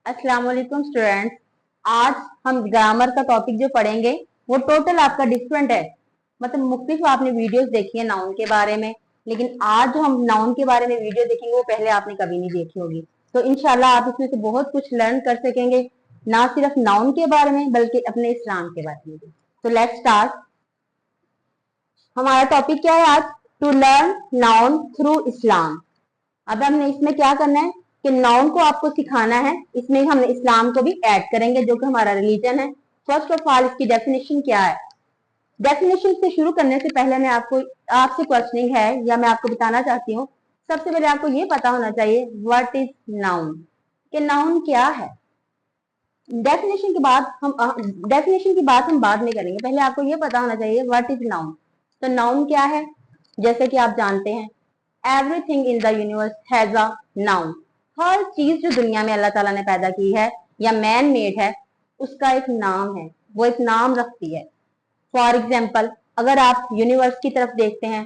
अस्सलाम वालेकुम स्टूडेंट्स। आज हम ग्रामर का टॉपिक जो पढ़ेंगे वो टोटल आपका डिफरेंट है। मतलब मुख्तलिफ आपने वीडियोस देखी है नाउन के बारे में, लेकिन आज जो हम नाउन के बारे में वीडियो देखेंगे वो पहले आपने कभी नहीं देखी होगी। तो इंशाल्लाह आप इसमें से बहुत कुछ लर्न कर सकेंगे, ना सिर्फ नाउन के बारे में बल्कि अपने इस्लाम के बारे में भी। तो लेट्स स्टार्ट। हमारा टॉपिक क्या है आज? टू लर्न नाउन थ्रू इस्लाम। अब हमने इसमें क्या करना है कि नाउन को आपको सिखाना है, इसमें हमने इस्लाम को भी ऐड करेंगे जो कि हमारा रिलीजन है। फर्स्ट ऑफ ऑल इसकी डेफिनेशन क्या है? डेफिनेशन से शुरू करने से पहले मैं आपसे क्वेश्चनिंग है या मैं आपको बताना चाहती हूँ, सबसे पहले आपको ये पता होना चाहिए व्हाट इज नाउन, कि नाउन क्या है। डेफिनेशन की बात हम बाद में करेंगे, पहले आपको ये पता होना चाहिए व्हाट इज नाउन। तो नाउन क्या है? जैसे कि आप जानते हैं everything in the universe has a noun. हर चीज जो दुनिया में अल्लाह ताला ने पैदा की है या मैन मेड है उसका एक नाम है, वो एक नाम रखती है। फॉर एग्जाम्पल अगर आप यूनिवर्स की तरफ देखते हैं,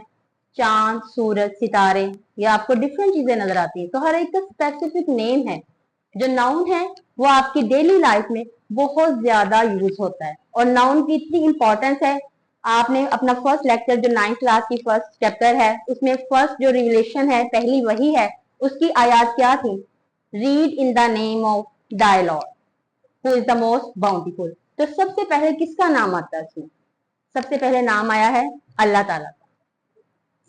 चांद, सूरज, सितारे, या आपको डिफरेंट चीजें नजर आती हैं, तो हर एक का स्पेसिफिक नेम है। जो नाउन है वो आपकी डेली लाइफ में बहुत ज्यादा यूज होता है और नाउन की इतनी इंपॉर्टेंस है। आपने अपना फर्स्ट लेक्चर जो 9th क्लास की फर्स्ट चैप्टर है उसमें फर्स्ट जो रिविलेशन है पहली वही है, उसकी आयत क्या थी? Read in the name of thy lord who is the most bountiful. तो सबसे पहले किसका नाम आता है उसमें? सबसे पहले नाम आया है अल्लाह ताला का।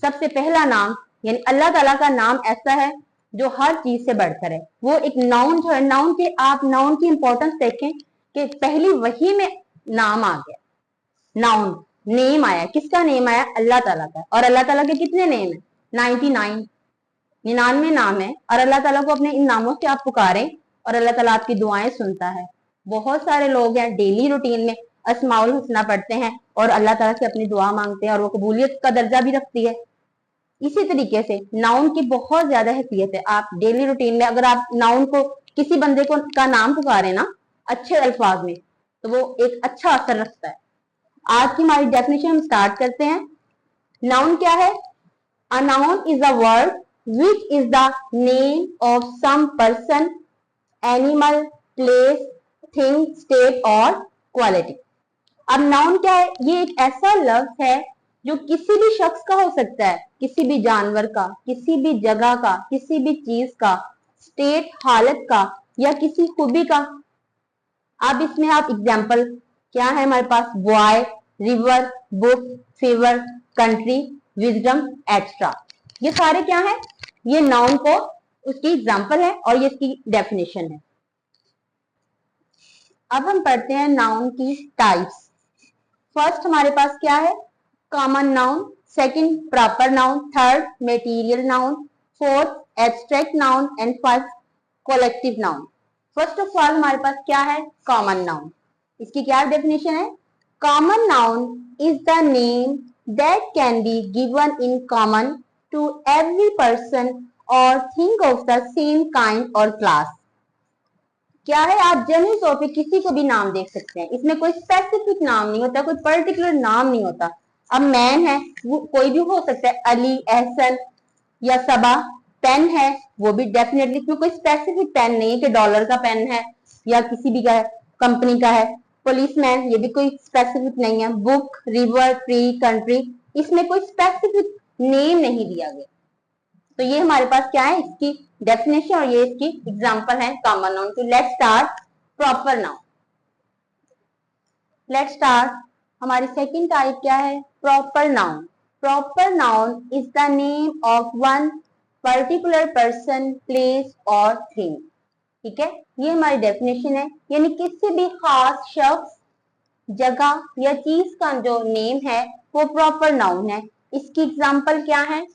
सबसे पहला नाम यानी अल्लाह ताला का नाम ऐसा है जो हर चीज से बढ़कर है। वो एक नाउन जो है, नाउन के आप नाउन की इंपॉर्टेंस देखें कि पहली वही में नाम आ गया। नाउन नेम आया, किसका नेम आया? अल्लाह ताला का। और अल्लाह ताला के कितने नेम है? 99 नाम है। और अल्लाह ताला को अपने इन नामों से आप पुकारें और अल्लाह ताला आपकी दुआएं सुनता है। बहुत सारे लोग हैं डेली रूटीन में अस्माउल हुस्ना पढ़ते हैं और अल्लाह ताला से अपनी दुआ मांगते हैं और वो कबूलियत का दर्जा भी रखती है। इसी तरीके से नाउन की बहुत ज्यादा हैसियत है। आप डेली रूटीन में अगर आप नाउन को किसी बंदे को का नाम पुकारे ना अच्छे अल्फाज में, तो वो एक अच्छा असर रखता है। आज की हमारी डेफिनेशन हम स्टार्ट करते हैं। नाउन क्या है? A noun is a word which is the name of some person, animal, place, thing, state और क्वालिटी। अब नाउन क्या है? ये एक ऐसा लफ्ज है जो किसी भी शख्स का हो सकता है, किसी भी जानवर का, किसी भी जगह का, किसी भी चीज का, स्टेट हालत का, या किसी खूबी का। अब इसमें आप एग्जाम्पल क्या है हमारे पास? Boy, river, book, fever, country, wisdom, extra. ये सारे क्या है? ये नाउन को उसकी एग्जाम्पल है और ये इसकी डेफिनेशन है। अब हम पढ़ते हैं नाउन की टाइप्स। फर्स्ट हमारे पास क्या है? Common noun, second proper noun, third material noun, fourth abstract noun and first collective noun. First of all हमारे पास क्या है? Common noun. इसकी क्या डेफिनेशन है? Common noun is the name that can be given in common to every person और thing of the same kind और class. क्या है? आप जनरल तौर पे किसी को भी नाम देख सकते हैं, इसमें कोई स्पेसिफिक नाम नहीं होता, कोई पर्टिकुलर नाम नहीं होता। अब मैन है वो कोई भी हो सकता है, अली, एहसन या सबा। पेन है वो भी डेफिनेटली, इसमें कोई स्पेसिफिक पेन नहीं है कि डॉलर का पेन है या किसी भी का कंपनी का है। पुलिसमैन ये भी कोई स्पेसिफिक नहीं है। बुक, रिवर, ट्री, कंट्री, इसमें कोई स्पेसिफिक नेम नहीं दिया गया। तो ये हमारे पास क्या है? इसकी डेफिनेशन और ये इसकी एग्जांपल है कॉमन नाउन की। Let's start proper noun. Let's start. हमारी सेकंड टाइप क्या है? Proper noun. Proper noun is the name of one particular person, place और थिंग। ठीक है, ये हमारी डेफिनेशन है, यानी किसी भी खास शख्स, जगह या चीज का जो नेम है वो प्रॉपर नाउन है। इसकी एग्जांपल क्या है?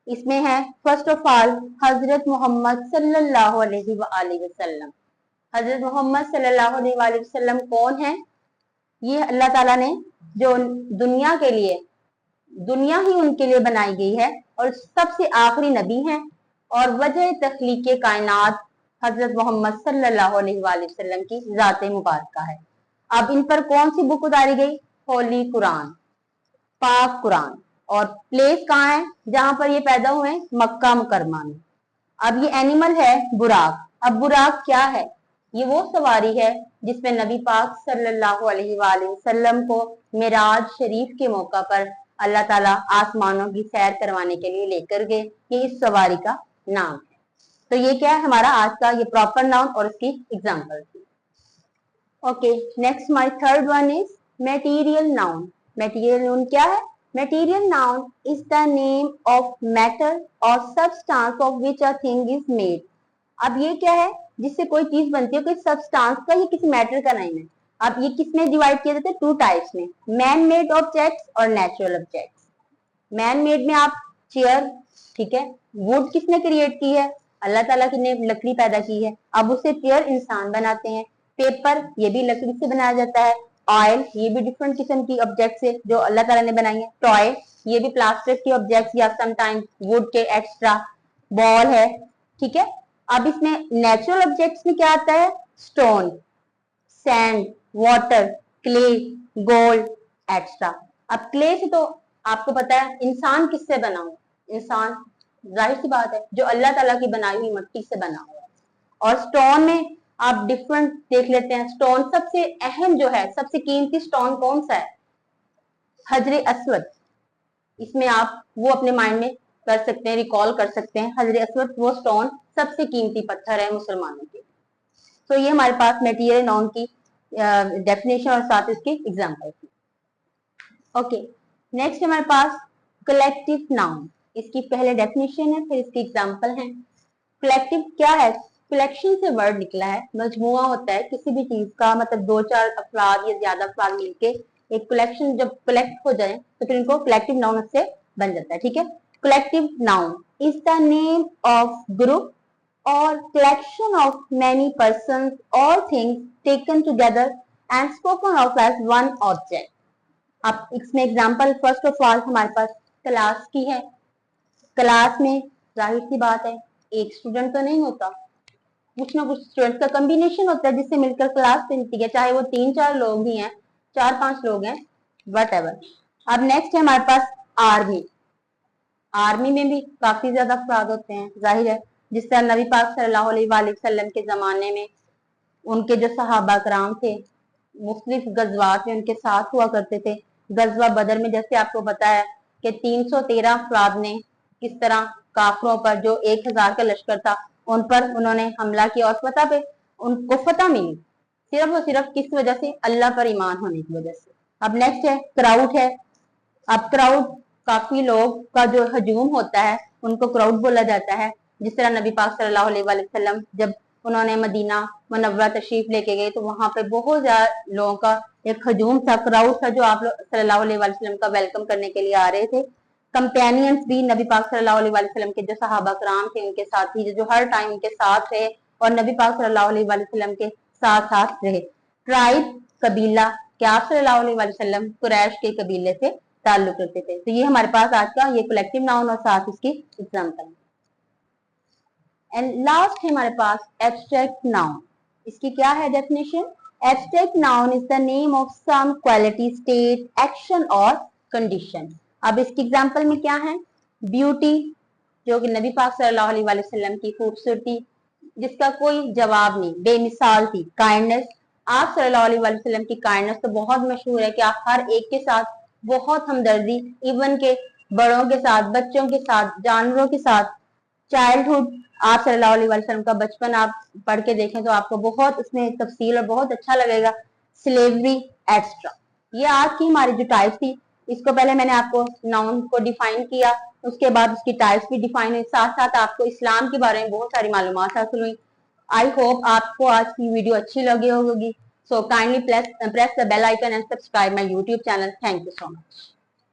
इसमें है फर्स्ट ऑफ ऑल हजरत मोहम्मद सल्लल्लाहु अलैहि वसल्लम। हजरत मोहम्मद सल्लल्लाहु अलैहि वसल्लम कौन है? ये अल्लाह ताला ने जो दुनिया के लिए, दुनिया ही उनके लिए बनाई गई है और सबसे आखिरी नबी हैं और वजह तख्लीक कायनात हजरत मोहम्मद सल्लल्लाहु अलैहि वसल्लम की जाते मुबारका है। अब इन पर कौन सी बुक उतारी गई? होली कुरान, पाक कुरान। और प्लेस कहाँ है जहां पर ये पैदा हुए? मक्का मुकरमा में। अब ये एनिमल है बुराक। अब बुराक क्या है? ये वो सवारी है जिसमें नबी पाक सल्लल्लाहु अलैहि वसल्लम को मिराज शरीफ के मौका पर अल्लाह ताला आसमानों की सैर करवाने के लिए लेकर गए। ये इस सवारी का नाम है। तो ये क्या है हमारा आज का ये प्रॉपर नाउन और इसकी एग्जांपल थी। Okay, next my third one is material noun. Material noun क्या है? Material noun is the name of matter और substance of which a thing is made. अब ये क्या है? जिससे कोई चीज बनती है, कोई सब्सटेंस का, ये किसी मैटर का नाम है। अब ये किसमें डिवाइड किया जाता है? टू टाइप्स में, मैन मेड ऑब्जेक्ट्स और नेचुरल ऑब्जेक्ट्स। मैन मेड में आप चेयर, ठीक है, वुड किसने क्रिएट की है? अल्लाह ताला ने लकड़ी पैदा की है, अब उससे चेयर इंसान बनाते हैं। पेपर, ये भी लकड़ी से बनाया जाता है। ऑयल, ये भी डिफरेंट किस्म की ऑब्जेक्ट है जो अल्लाह ताला ने बनाई है। टॉय, ये भी प्लास्टिक की ऑब्जेक्ट या समटाइम्स वुड के एक्स्ट्रा। बॉल है, ठीक है। अब इसमें नेचुरल ऑब्जेक्ट्स में क्या आता है? Stone, sand, water, clay, gold extra. अब क्ले से तो आपको पता है इंसान किससे बना हुआ? इंसान, जाहिर सी बात है, जो अल्लाह ताला की बनाई हुई मिट्टी से बना हुआ है। और स्टोन में आप डिफरेंट देख लेते हैं। स्टोन सबसे अहम जो है, सबसे कीमती स्टोन कौन सा है? हजरे अस्वद। इसमें आप वो अपने माइंड में कर सकते हैं, रिकॉल कर सकते हैं। हजरे अस्वद वो स्टोन सबसे कीमती पत्थर है मुसलमानों के। तो ये हमारे पास मटेरियल नाउन की डेफिनेशन और साथ इसकी एग्जांपल थी। ओके, नेक्स्ट हमारे पास कलेक्टिव नाउन। इसकी पहले डेफिनेशन है, फिर इसकी एग्जांपल है। कलेक्टिव क्या है? कलेक्शन से वर्ड निकला है, मजमुआ होता है किसी भी चीज का, मतलब दो चार अफराद या ज्यादा अफराद मिलके एक कलेक्शन जब कलेक्ट हो जाए तो फिर इनको कलेक्टिव नाउन से बन जाता है, ठीक है। Collective noun is the name of group or collection of many persons or things taken together and spoken of as one object. अब इसमें एग्जांपल फर्स्ट ऑफ ऑल हमारे पास क्लास की है। क्लास में जाहिर सी बात है एक स्टूडेंट तो नहीं होता, कुछ ना कुछ स्टूडेंट का कॉम्बिनेशन होता है जिससे मिलकर क्लास बनती है, चाहे वो 3-4 लोग भी हैं, 4-5 लोग हैं, वट एवर। अब नेक्स्ट है हमारे पास आर्मी। आर्मी में भी काफी ज्यादा अफराद होते हैं, जाहिर है। जिस तरह नबी पाक सल्लल्लाहु अलैहि वसल्लम के जमाने में उनके जो सहाबा कराम थे मुख्तलिफ गजवात में उनके साथ हुआ करते थे। गजवा बदर में जैसे आपको पता है कि 313 अफराद ने किस तरह काफरों पर, जो 1000 का लश्कर था, उन पर उन्होंने हमला किया और फतह पे उनको फतह मिली, सिर्फ और सिर्फ किस वजह से? अल्लाह पर ईमान होने की वजह से। अब नेक्स्ट है क्राउड है। अब क्राउड काफी लोग का जो हजूम होता है उनको क्राउड बोला जाता है। जिस तरह नबी पाक सल्लल्लाहु अलैहि वसल्लम जब उन्होंने मदीना मुनव्वरा तशरीफ लेके गए तो वहां पे बहुत ज्यादा लोगों का एक हजूम था, क्राउड था, जो आप लोग सल्लल्लाहु अलैहि वसल्लम का वेलकम करने के लिए आ रहे थे। कंपेनियंस भी नबी पाक सल्लल्लाहु अलैहि वसल्लम के जो सहाबा कराम थे उनके साथी जो हर टाइम उनके साथ रहे और नबी पाक सल्लल्लाहु अलैहि वसल्लम के साथ साथ रहे। ट्राइब, कबीला, क्या आप सल्लल्लाहु अलैहि वसल्लम कुरैश के कबीले से ताल्लुक रखते थे। तो ये हमारे पास आज का ये कलेक्टिव नाउन और साथ इसकी एग्जाम्पल है। एंड लास्ट है हमारे पास एब्स्ट्रैक्ट नाउन। इसकी क्या है definition? Abstract noun is the name of some quality, state, action और कंडीशन। अब इसकी एग्जांपल में क्या है? ब्यूटी, जो कि नबी पाक सल्लल्लाहु अलैहि वसल्लम की खूबसूरती जिसका कोई जवाब नहीं, बेमिसाल थी। काइंडनेस, आप सल्लल्लाहु अलैहि वसल्लम की काइंडनेस तो बहुत मशहूर है कि आप हर एक के साथ बहुत हमदर्दी, इवन के बड़ों के साथ, बच्चों के साथ, जानवरों के साथ। चाइल्डहुड, आप सल्लल्लाहु अलैहि वसल्लम का बचपन आप पढ़ के देखें तो आपको बहुत इसमें तफसील और बहुत अच्छा लगेगा। Slavery extra. ये आज की हमारी जो टाइप थी, इसको पहले मैंने आपको नाउन को डिफाइन किया, उसके बाद उसकी टाइप्स भी डिफाइन हुई, साथ साथ आपको इस्लाम के बारे में बहुत सारी मालूमात हासिल हुई। आई होप आपको आज की वीडियो अच्छी लगी होगी। So kindly press the bell icon and subscribe my YouTube channel. Thank you so much.